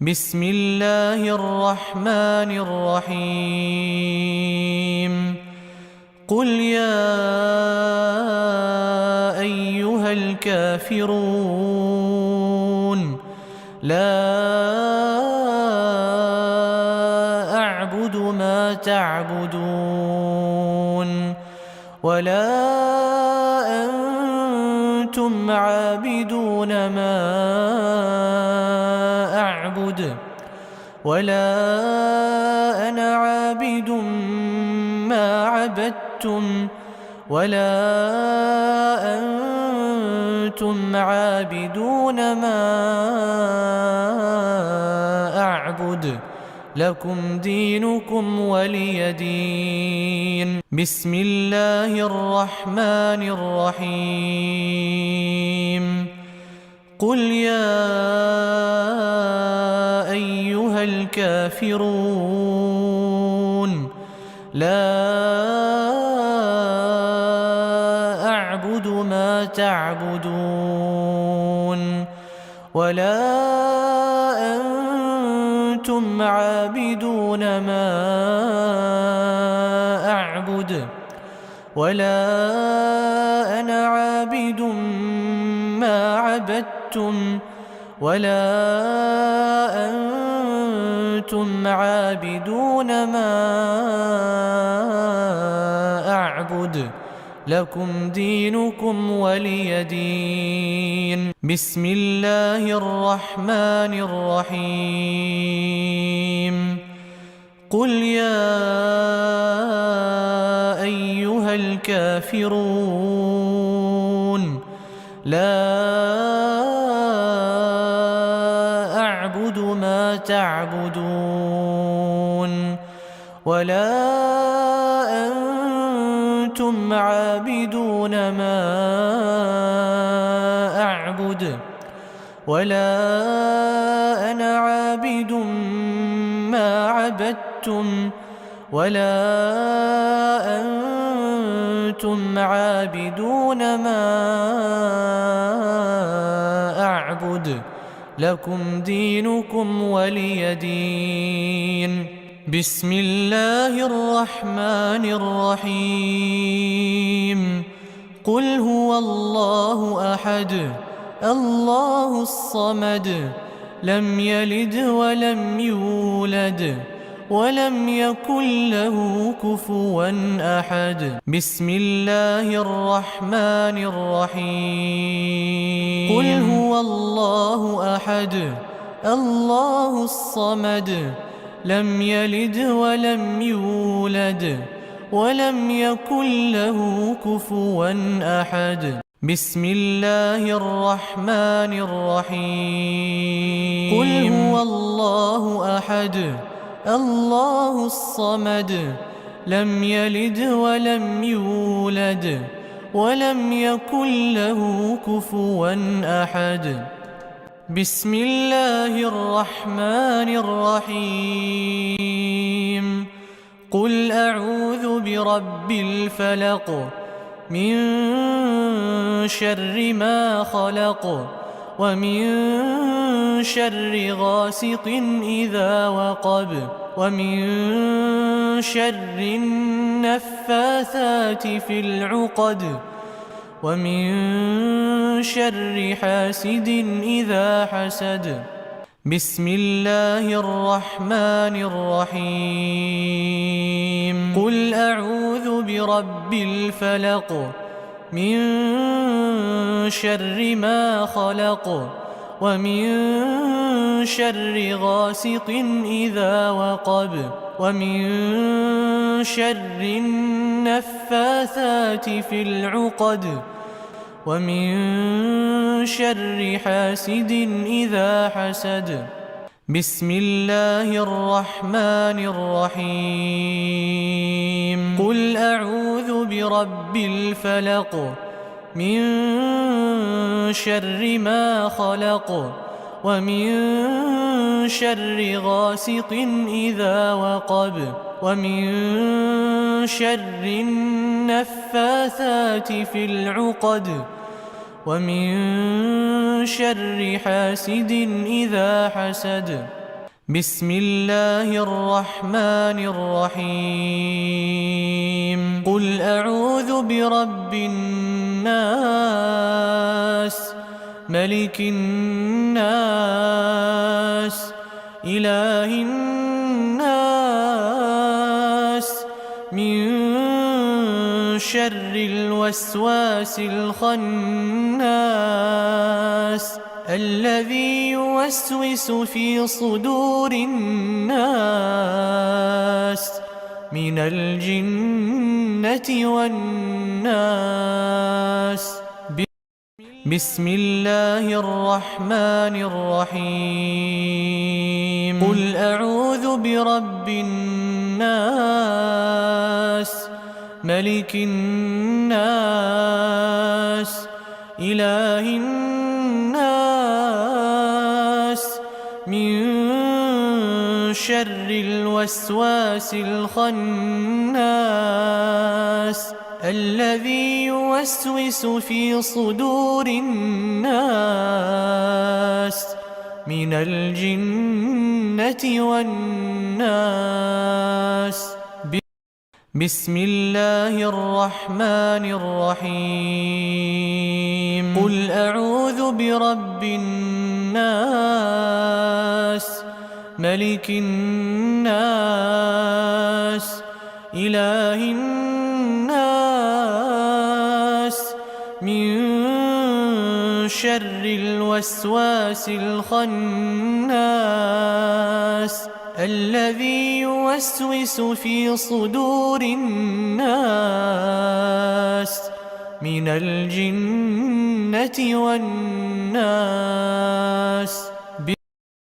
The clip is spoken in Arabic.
بسم الله الرحمن الرحيم قل يا أيها الكافرون لا أعبد ما تعبدون ولا أنتم عابدون ما أعبد ولا أنا عابد ما عبدتم ولا أنتم عابدون ما أعبد لكم دينكم ولي دين. بسم الله الرحمن الرحيم قل يا أيها الكافرون لا أعبد ما تعبدون ولا أنتم عابدون ما أعبد ولا أنا عابد ما عبدتم ولا أنتم عابدون ما أعبد لكم دينكم ولي دين. بسم الله الرحمن الرحيم قل يا أيها الكافرون لا أعبد ما تعبدون ولا أنتم عابدون ما أعبد ولا أنا عابد ما عبدتم ولا أنتم عابدون ما أعبد لكم دينكم ولي دين. بسم الله الرحمن الرحيم قل هو الله أحد الله الصمد لم يلد ولم يولد ولم يكن له كفوا أحد. بسم الله الرحمن الرحيم قل هو الله أحد الله الصمد لم يلد ولم يولد ولم يكن له كفوا أحد. بسم الله الرحمن الرحيم قل هو الله أحد الله الصمد لم يلد ولم يولد ولم يكن له كفوا أحد. بسم الله الرحمن الرحيم قل أعوذ برب الفلق من شر ما خلق ومن شر غاسق إذا وقب ومن شر النفاثات في العقد ومن شر حاسد إذا حسد. بسم الله الرحمن الرحيم قل أعوذ برب الفلق من شر ما خلق ومن شر غاسق إذا وقب ومن شر النفاثات في العقد ومن شر حاسد إذا حسد. بسم الله الرحمن الرحيم قل أعوذ برب الفلق من شر ما خلق ومن شر غاسق إذا وقب ومن شر النفاثات في العقد ومن شر حاسد إذا حسد. بسم الله الرحمن الرحيم قل أعوذ برب الناس ملك الناس إله الناس من شر الوسواس الخناس الذي يوسوس في صدور الناس من الجنة والناس بسم الله الرحمن الرحيم قل أعوذ برب الناس ملك الناس إله الناس من شر الوسواس الخناس الذي يوسوس في صدور الناس من الجنة والناس بسم الله الرحمن الرحيم قل أعوذ برب الناس ملك الناس إله الناس من شر الوسواس الخناس الذي يوسوس في صدور الناس من الجنة والناس